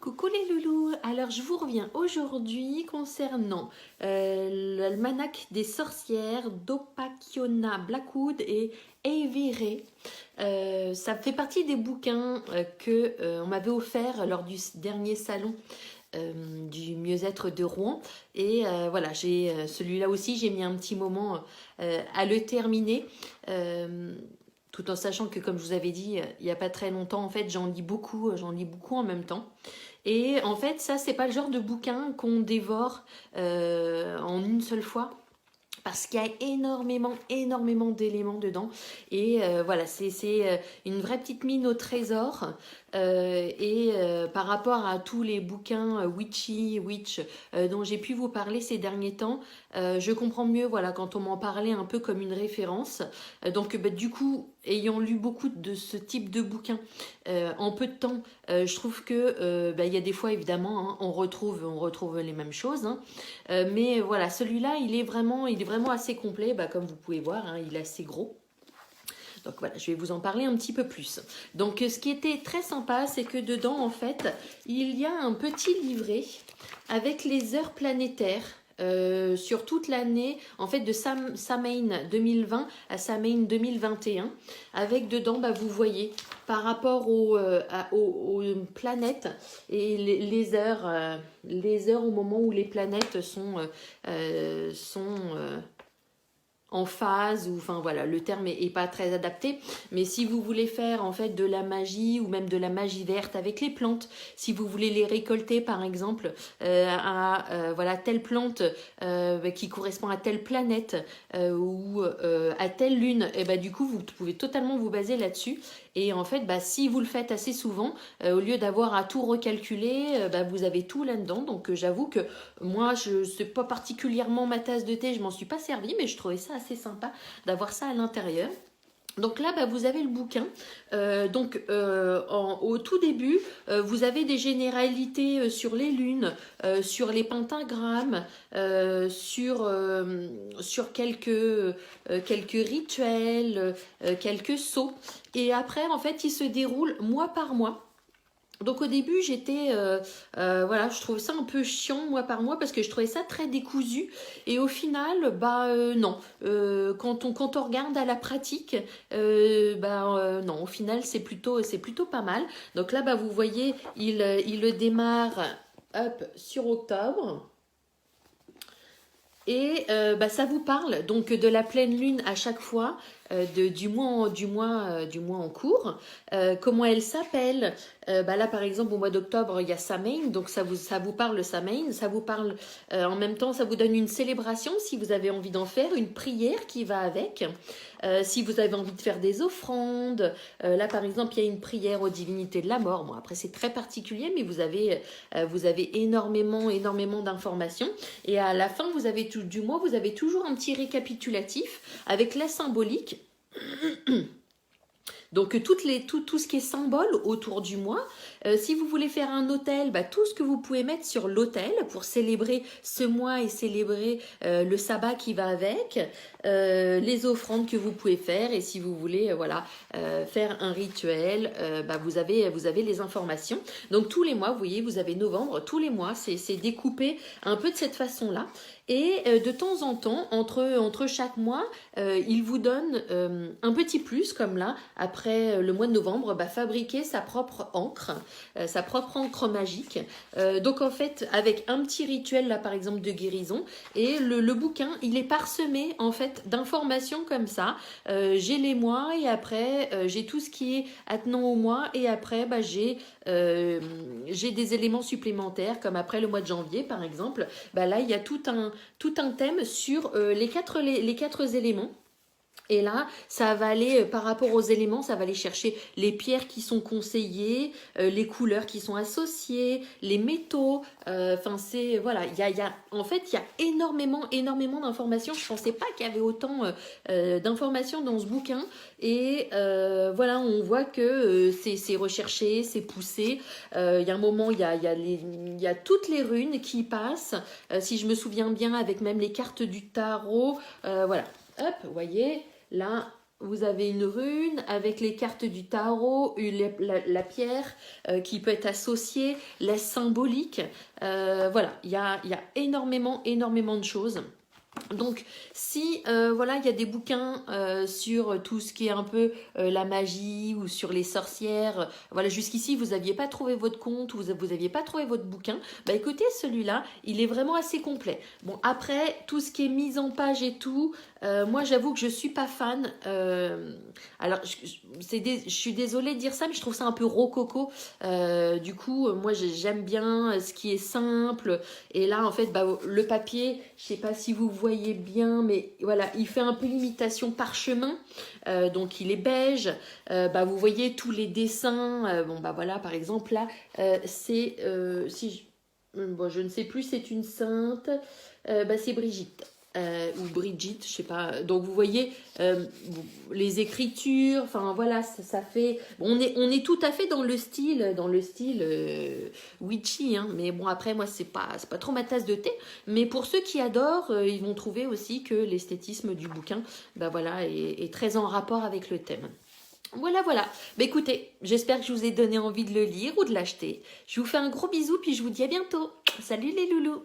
Coucou les loulous, alors je vous reviens aujourd'hui concernant l'almanach des sorcières d'Opakiona Blackwood et Aviray. Ça fait partie des bouquins que on m'avait offert lors du dernier salon du mieux-être de Rouen. Et voilà, celui-là aussi, j'ai mis un petit moment à le terminer. Tout en sachant que, comme je vous avais dit, il n'y a pas très longtemps, en fait, j'en lis beaucoup en même temps. Et en fait, ça, c'est pas le genre de bouquin qu'on dévore en une seule fois. Parce qu'il y a énormément d'éléments dedans. Et voilà, c'est une vraie petite mine au trésor. Par rapport à tous les bouquins witch dont j'ai pu vous parler ces derniers temps, je comprends mieux voilà, quand on m'en parlait un peu comme une référence. Du coup, ayant lu beaucoup de ce type de bouquins en peu de temps, je trouve que il y a des fois, évidemment, hein, on retrouve les mêmes choses. Hein. Mais voilà, celui-là, il est vraiment assez complet. Comme vous pouvez voir, hein, il est assez gros. Donc voilà, je vais vous en parler un petit peu plus. Donc ce qui était très sympa, c'est que dedans, en fait, il y a un petit livret avec les heures planétaires sur toute l'année, en fait, de Samhain 2020 à Samhain 2021, avec dedans, vous voyez, par rapport aux planètes et les heures au moment où les planètes sont en phase, ou enfin voilà, le terme est pas très adapté, mais si vous voulez faire en fait de la magie ou même de la magie verte avec les plantes, si vous voulez les récolter par exemple voilà telle plante qui correspond à telle planète ou à telle lune, et du coup vous pouvez totalement vous baser là-dessus. Et en fait, si vous le faites assez souvent, au lieu d'avoir à tout recalculer, vous avez tout là-dedans. Donc j'avoue que moi, je sais pas particulièrement ma tasse de thé, je m'en suis pas servi, mais je trouvais ça assez sympa d'avoir ça à l'intérieur. Donc là, vous avez le bouquin. Au tout début, vous avez des généralités sur les lunes, sur les pentagrammes, sur quelques rituels, quelques sceaux. Et après, en fait, il se déroule mois par mois. Donc au début voilà, je trouvais ça un peu chiant mois par mois parce que je trouvais ça très décousu, et au final non, quand on regarde à la pratique non, au final c'est plutôt pas mal. Donc là vous voyez il le démarre sur octobre. Et ça vous parle donc de la pleine lune à chaque fois, du mois en cours. Comment elle s'appelle? Là par exemple au mois d'octobre il y a Samhain, donc ça vous parle le Samhain, ça vous parle en même temps, ça vous donne une célébration si vous avez envie d'en faire, une prière qui va avec. Si vous avez envie de faire des offrandes, là par exemple il y a une prière aux divinités de la mort. Bon après c'est très particulier, mais vous avez énormément d'informations. Et à la fin du mois, vous avez toujours un petit récapitulatif avec la symbolique. Donc tout ce qui est symbole autour du mois. Si vous voulez faire un autel, tout ce que vous pouvez mettre sur l'autel pour célébrer ce mois et célébrer le sabbat qui va avec, les offrandes que vous pouvez faire, et si vous voulez faire un rituel, vous avez les informations. Donc tous les mois, vous voyez, vous avez novembre, tous les mois, c'est découpé un peu de cette façon-là. Et de temps en temps, entre chaque mois, il vous donne un petit plus, comme là, après le mois de novembre, fabriquer sa propre encre magique. Donc en fait, avec un petit rituel, là par exemple, de guérison, et le bouquin, il est parsemé en fait d'informations comme ça. J'ai les mois, et après, j'ai tout ce qui est attenant au mois, et après, j'ai des éléments supplémentaires, comme après le mois de janvier, par exemple. Là, il y a tout un thème sur les quatre éléments. Et là, ça va aller, par rapport aux éléments, ça va aller chercher les pierres qui sont conseillées, les couleurs qui sont associées, les métaux. Voilà, en fait, il y a énormément d'informations. Je pensais pas qu'il y avait autant d'informations dans ce bouquin. Et voilà, on voit que c'est recherché, c'est poussé. Il y a un moment, il y a toutes les runes qui passent, si je me souviens bien, avec même les cartes du tarot. Voilà, hop, vous voyez. Là, vous avez une rune avec les cartes du tarot, la pierre qui peut être associée, la symbolique. Voilà, il y a énormément de choses. Donc si voilà, il y a des bouquins sur tout ce qui est un peu la magie ou sur les sorcières, voilà, jusqu'ici vous n'aviez pas trouvé votre compte, vous n'aviez pas trouvé votre bouquin, bah écoutez, celui-là il est vraiment assez complet. Bon, après tout ce qui est mise en page et tout, moi j'avoue que je suis pas fan. Alors je suis désolée de dire ça, mais je trouve ça un peu rococo. Du coup moi j'aime bien ce qui est simple. Et là en fait bah, le papier, je sais pas si vous voyez bien, mais voilà, il fait un peu l'imitation parchemin. Donc il est beige. Bah, vous voyez tous les dessins. Bon bah voilà, par exemple là c'est si bon, je ne sais plus, c'est une sainte. Bah, c'est Brigitte. Ou Brigitte, je sais pas. Donc vous voyez les écritures, enfin voilà, ça fait. On est tout à fait dans le style witchy, hein. Mais bon après moi c'est pas trop ma tasse de thé. Mais pour ceux qui adorent, ils vont trouver aussi que l'esthétisme du bouquin, bah voilà, est très en rapport avec le thème. Voilà, voilà. Bah écoutez, j'espère que je vous ai donné envie de le lire ou de l'acheter. Je vous fais un gros bisou puis je vous dis à bientôt. Salut les loulous.